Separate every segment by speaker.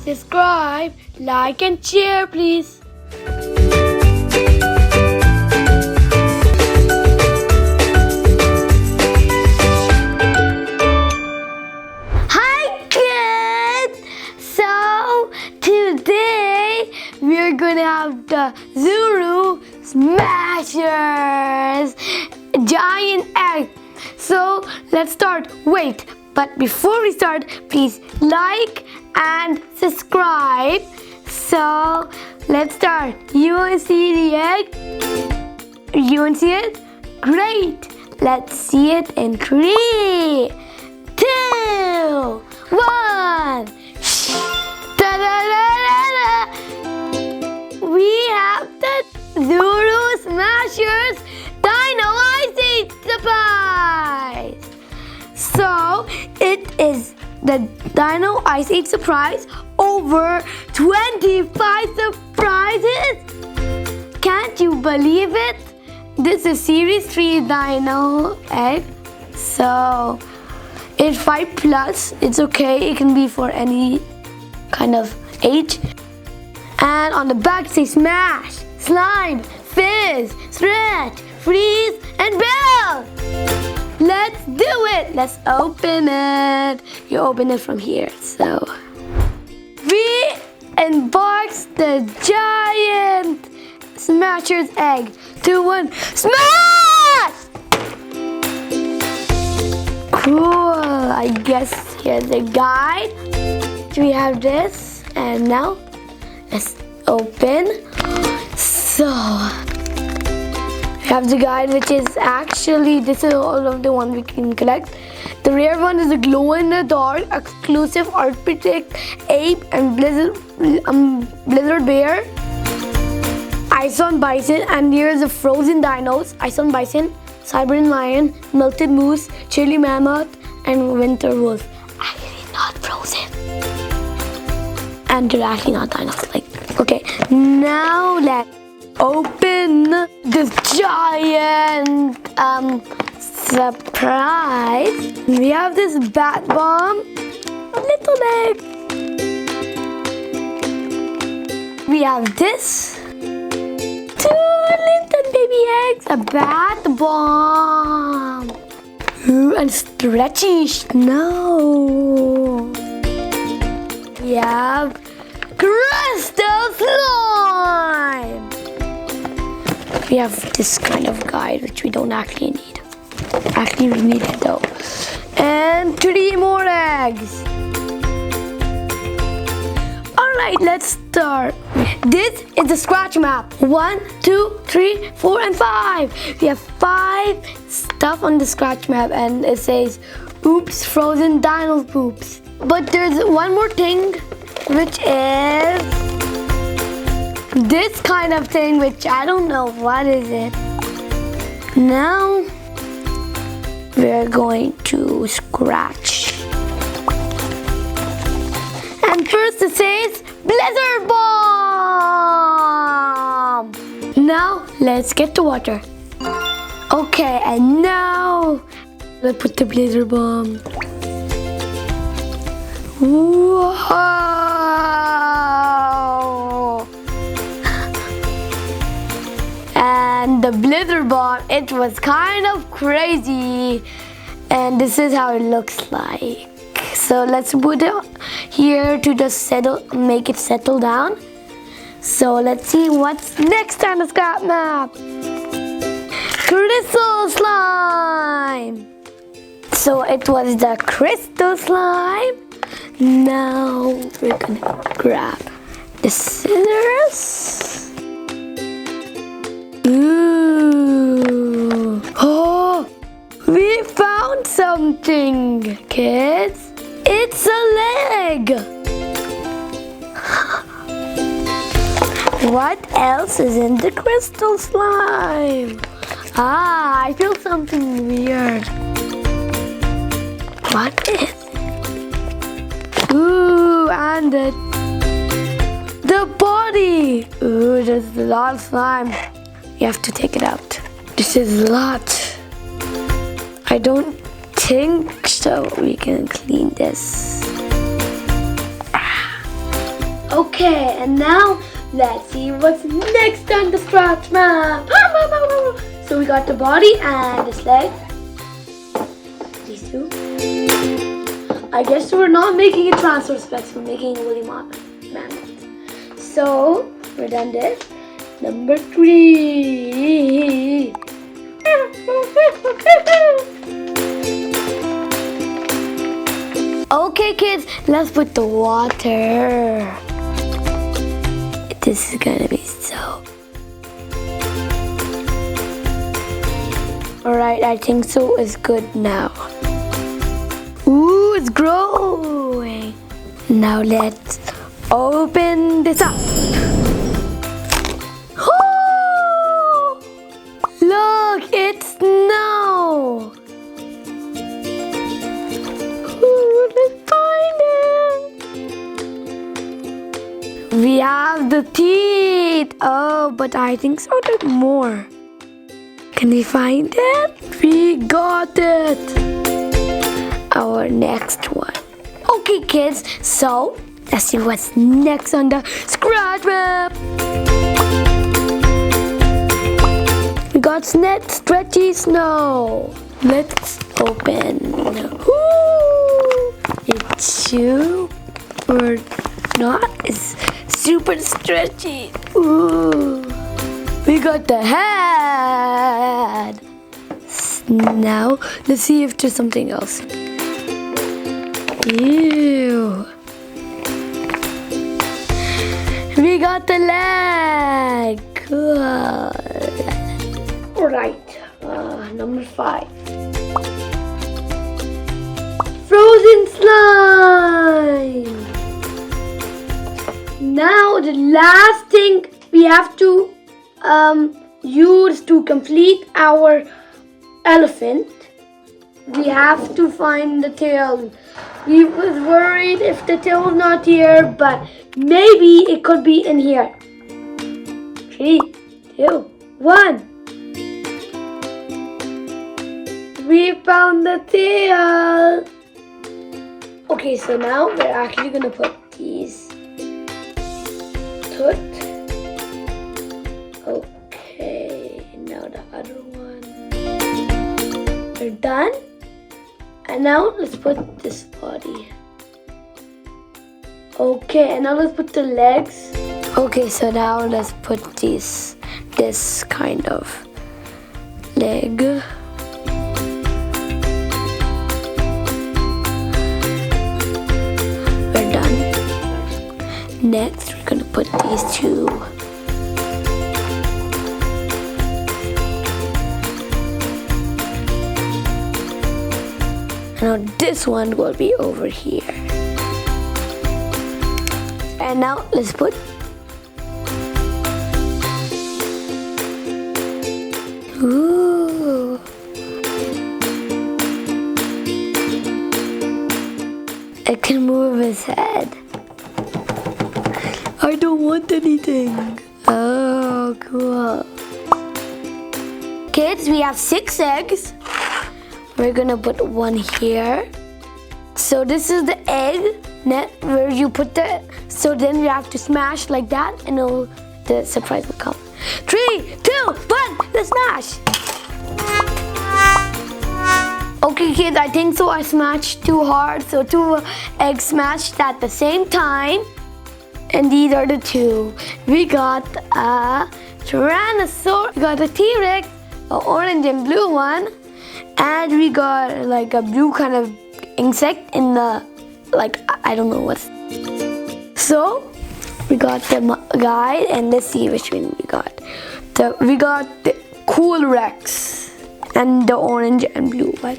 Speaker 1: subscribe, like and share please. Hi kids! So today we're gonna have the Zuru Smashers giant egg. So let's start. Wait, but before we start, please like and subscribe. So let's start. You want to see the egg? You want to see it? Great! Let's see it in 3, 2, 1. Ta-da-da-da-da. We have the Zuru Smashers Dino Egg surprise. So it is the Dino Ice Age surprise. Over 25 surprises. Can't you believe it? This is Series 3 Dino Egg. So it's 5+. It's okay. It can be for any kind of age. And on the back it says Smash, Slime, Fizz, Stretch, Freeze, and Build. Let's do it. Let's open it. You open it from here. So we unbox the giant Smashers egg. 2, 1, smash! Cool. I guess here's the guide. We have this, and now let's open. So we have the guide, which is actually, this is all of the one we can collect. The rare one is a glow-in-the-dark exclusive Arctic ape and blizzard bear. Ison bison, and here's the frozen dinos. Ison bison, Siberian lion, melted moose, chili mammoth, and winter wolf. Actually not frozen. And they're actually not dinos. Okay, now let's open this giant surprise. We have this bat bomb, a little egg. We have this, 2 little baby eggs, a bat bomb. Ooh, and stretchy snow. We have crystal slime. We have this kind of guide, which we don't actually need. Actually, we need it though. And 3 more eggs. Alright, let's start. This is the scratch map. 1, 2, 3, 4, and 5. We have 5 stuff on the scratch map, and it says, oops, frozen dino poops. But there's one more thing, which is this kind of thing, which I don't know what is it. Now we're going to scratch. And first it says blizzard bomb. Now let's get the water. Okay, and now let's put the blizzard bomb. Whoa! And the blizzard bomb, it was kind of crazy. And this is how it looks like. So let's put it here to just make it settle down. So let's see what's next on the scrap map. Crystal slime. So it was the crystal slime. Now we're gonna grab the scissors. Ooh. Oh, we found something, kids. It's a leg. What else is in the crystal slime? I feel something weird. What is it? Ooh, and the body. Ooh, there's a lot of slime. You have to take it out. This is a lot. I don't think so. We can clean this. Okay, and now let's see what's next on the scratch map. So we got the body and this leg. These two. I guess we're not making a transfer specs, we're making a woolly mammoth. So we're done this. Number 3. Okay kids, let's put the water. This is gonna be so. Alright, I think so is good now. Ooh, it's growing. Now let's open this up. Oh, look, it's snow. Ooh, let's find it. We have the teeth. Oh, but I think so there's more. Can we find it? We got it. Our next one. Okay, kids, so let's see what's next on the scratch map. We got stretchy snow. Let's open. Ooh, it's super not. It's super stretchy. Ooh. We got the head. Now let's see if there's something else. Ew. We got the leg. Cool. Alright, number 5. Frozen slime. Now the last thing we have to use to complete our elephant. We have to find the tail. We was worried if the tail was not here, but maybe it could be in here. 3, 2, 1. We found the tail. Okay, so now we're actually gonna put these. Okay, now the other one. We're done. And now let's put this body. Okay, and now let's put the legs. Okay, so now let's put this kind of leg. We're done. Next, we're gonna put these two. Now this one will be over here. And now let's put. Ooh. It can move his head. I don't want anything. Oh, cool. Kids, we have 6 eggs. We're gonna put one here. So this is the egg net where you put the. So then we have to smash like that, and the surprise will come. 3, 2, 1, let's smash. Okay, kids, I think so. I smashed too hard, so 2 eggs smashed at the same time, and these are the 2. We got a Tyrannosaurus. We got a T-Rex, an orange and blue one. And we got like a blue kind of insect in the, like, I don't know what's. So, we got the guy, and let's see which one we got. We got the Cool Rex and the orange and blue one.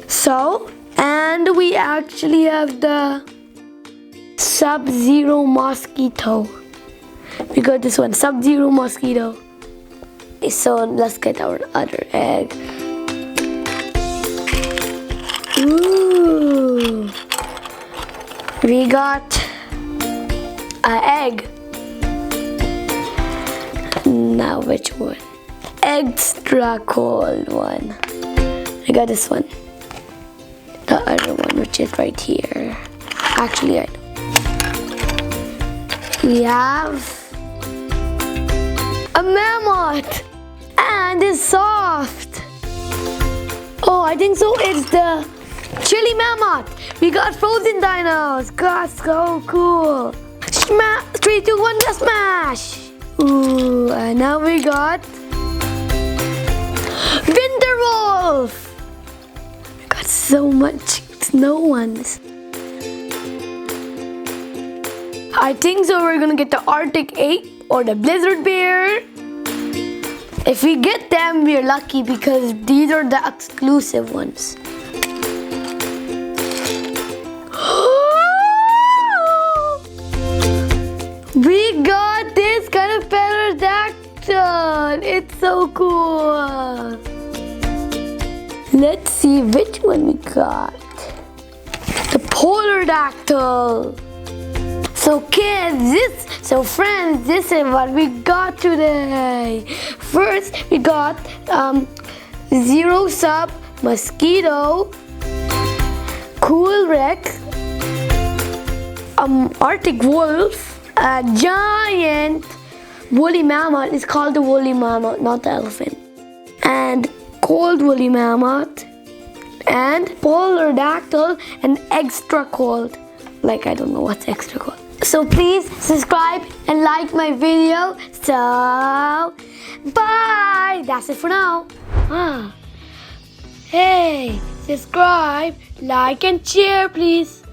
Speaker 1: So, and we actually have the Sub-Zero Mosquito. We got this one, Sub-Zero Mosquito. So let's get our other egg. Ooh. We got an egg. Now which one? Extra cold one. I got this one. The other one, which is right here. Actually, I don't. We have a mammoth, and it's soft. Oh, I think so. It's the chili mammoth. We got frozen dinos. God, so cool. Smash! 3, 2, 1, just smash! Ooh, and now we got Winter Wolf. We got so much snow ones. I think so. We're gonna get the Arctic ape or the blizzard bear. If we get them, we're lucky because these are the exclusive ones. We got this kind of pterodactyl. It's so cool. Let's see which one we got. The polar dactyl. So kids, friends, this is what we got today. First, we got Zero Sub Mosquito, Cool Wreck, Arctic Wolf, a giant woolly mammoth. It's called the woolly mammoth, not the elephant. And cold woolly mammoth, and polar dactyl, and extra cold. Like, I don't know what's extra cold. So please subscribe and like my video. So, bye. That's it for now. Hey, subscribe, like, and share, please.